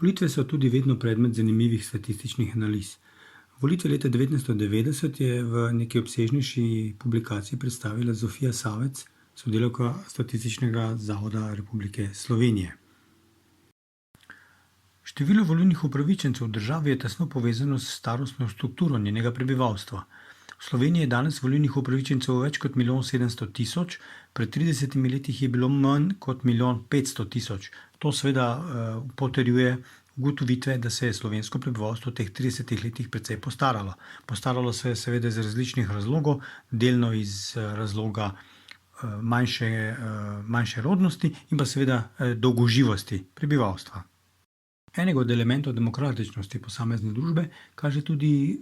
Volitve so tudi vedno predmet zanimivih statističnih analiz. Volitve leta 1990 je v neki obsežnejši publikaciji predstavila Zofija Savec, sodelavka Statističnega zavoda Republike Slovenije. Število volilnih upravičencev v državi je tesno povezano s starostno strukturo njenega prebivalstva. V Sloveniji je danes volilnih upravičencev več kot 1.700.000, pred 30 leti jih je bilo manj kot 1.500.000. To seveda potrjuje ugotovitve, da se je slovensko prebivalstvo v teh 30 letih precej postaralo. Postaralo se je seveda iz različnih razlogov, delno iz razloga manjše rodnosti in pa seveda dolgoživosti prebivalstva. Enega od elementov demokratičnosti posamezne družbe kaže tudi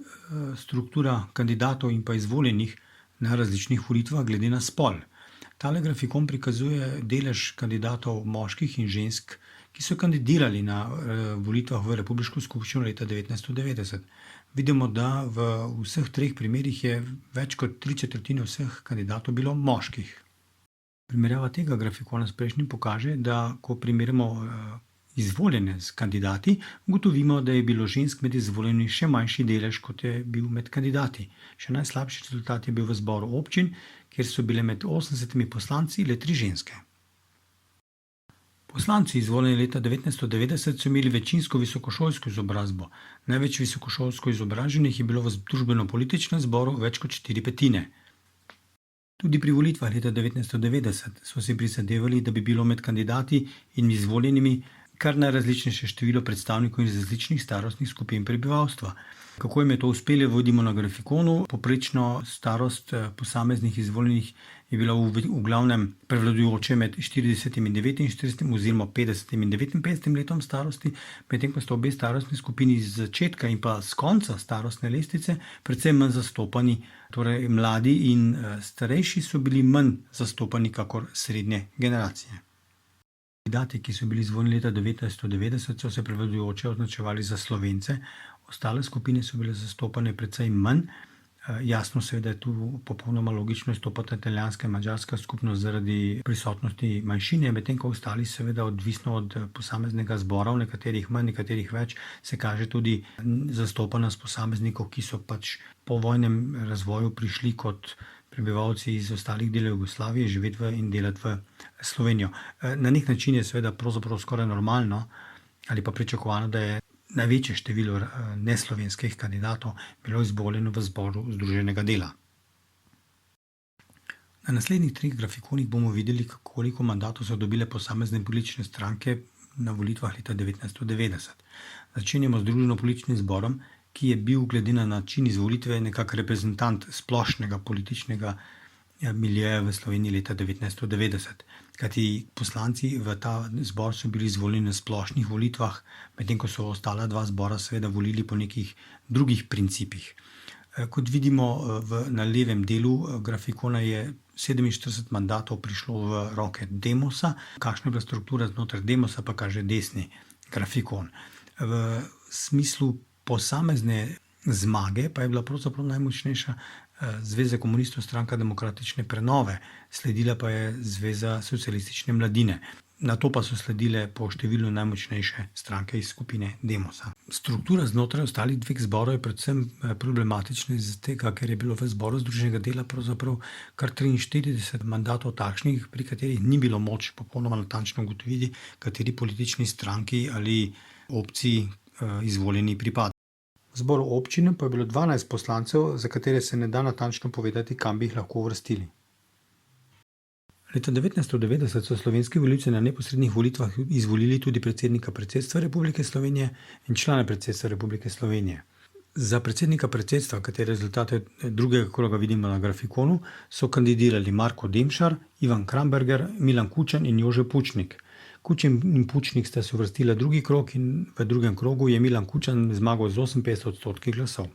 struktura kandidatov in pa izvoljenih na različnih volitvah glede na spol. Tale grafikon prikazuje delež kandidatov moških in žensk, ki so kandidirali na volitvah v Republiško skupščino leta 1990. Vidimo, da v vseh treh primerih je več kot 3/4 vseh kandidatov bilo moških. Primerjava tega grafikona s prejšnjim pokaže, da ko primerjamo izvoljene s kandidati, ugotovimo, da je bilo žensk med izvoljenimi še manjši delež, kot je bil med kandidati. Še najslabši rezultat je bil v zboru občin, kjer so bile med 80 poslanci le 3 ženske. Poslanci, izvoljeni leta 1990, so imeli večinsko visokošolsko izobrazbo. Največ visokošolsko izobraženih je bilo v družbeno-političnem zboru več kot 4/5. Tudi pri volitvah leta 1990 so si prizadevali, da bi bilo med kandidati in izvoljenimi kar najrazličnejše število predstavnikov iz različnih starostnih skupin prebivalstva. Kako jim je to uspelo, vidimo na grafikonu. Poprečno starost posameznih izvoljenih je bila v glavnem prevladujoče med 40 in 49 oziroma 50 in 59 letom starosti, medtem ko sta obe starostni skupini z začetka in pa z konca starostne lestvice predvsem manj zastopani, torej mladi in starejši so bili manj zastopani kakor srednje generacije. Kandidati, ki so bili izvoljeni leta 1990, so se prevladujoče označevali za Slovence, ostale skupine so bile zastopane precej manj. Jasno seveda je tu popolnoma logično izstopata italijanska in madžarska skupnost zaradi prisotnosti manjšine, medtem ko ostali seveda odvisno od posameznega zbora, v nekaterih manj, nekaterih več, se kaže tudi zastopanost posameznikov, ki so pač po vojnem razvoju prišli kot prebivalci iz ostalih delov Jugoslavije živeti in delati v Slovenijo. Na nek način je seveda pravzaprav skoraj normalno ali pa pričakovano, da je največje število neslovenskih kandidatov bilo izvoljeno v zboru Združenega dela. Na naslednjih 3 grafikonih bomo videli, koliko mandatov so dobile posamezne politične stranke na volitvah leta 1990. Začenjamo z družbeno-političnim zborom, ki je bil glede na način izvolitve nekako reprezentant splošnega političnega miljeja v Sloveniji leta 1990. Kajti poslanci v ta zbor so bili izvoljeni na splošnih volitvah, medtem ko so ostala 2 zbora seveda volili po nekih drugih principih. Kot vidimo na levem delu grafikona je 47 mandatov prišlo v roke Demosa. Kakšna je bila struktura znotraj Demosa, pa kaže desni grafikon. V smislu posamezne zmage pa je bila pravzaprav najmočnejša Zveza komunistov, Stranka demokratične prenove, sledila pa je Zveza socialistične mladine. Na to pa so sledile po številu najmočnejše stranke iz skupine Demosa. Struktura znotraj ostalih 2 zborov je predvsem problematična iz tega, ker je bilo v zboru Združenega dela pravzaprav kar 43 mandatov takšnih, pri katerih ni bilo moč popolnoma natančno ugotoviti, kateri politični stranki ali opciji izvoljeni pripadajo. V zboru občine pa je bilo 12 poslancev, za katere se ne da natančno povedati, kam bi jih lahko uvrstili. Leta 1990 so slovenski volivci na neposrednih volitvah izvolili tudi predsednika predsedstva Republike Slovenije in člane predsedstva Republike Slovenije. Za predsednika predsedstva, katere rezultate drugega kroga vidimo na grafikonu, so kandidirali Marko Demšar, Ivan Kramberger, Milan Kučan in Jože Pučnik. Kučan in Pučnik sta se uvrstila drugi krog in v drugem krogu je Milan Kučan zmagal z 58% glasov.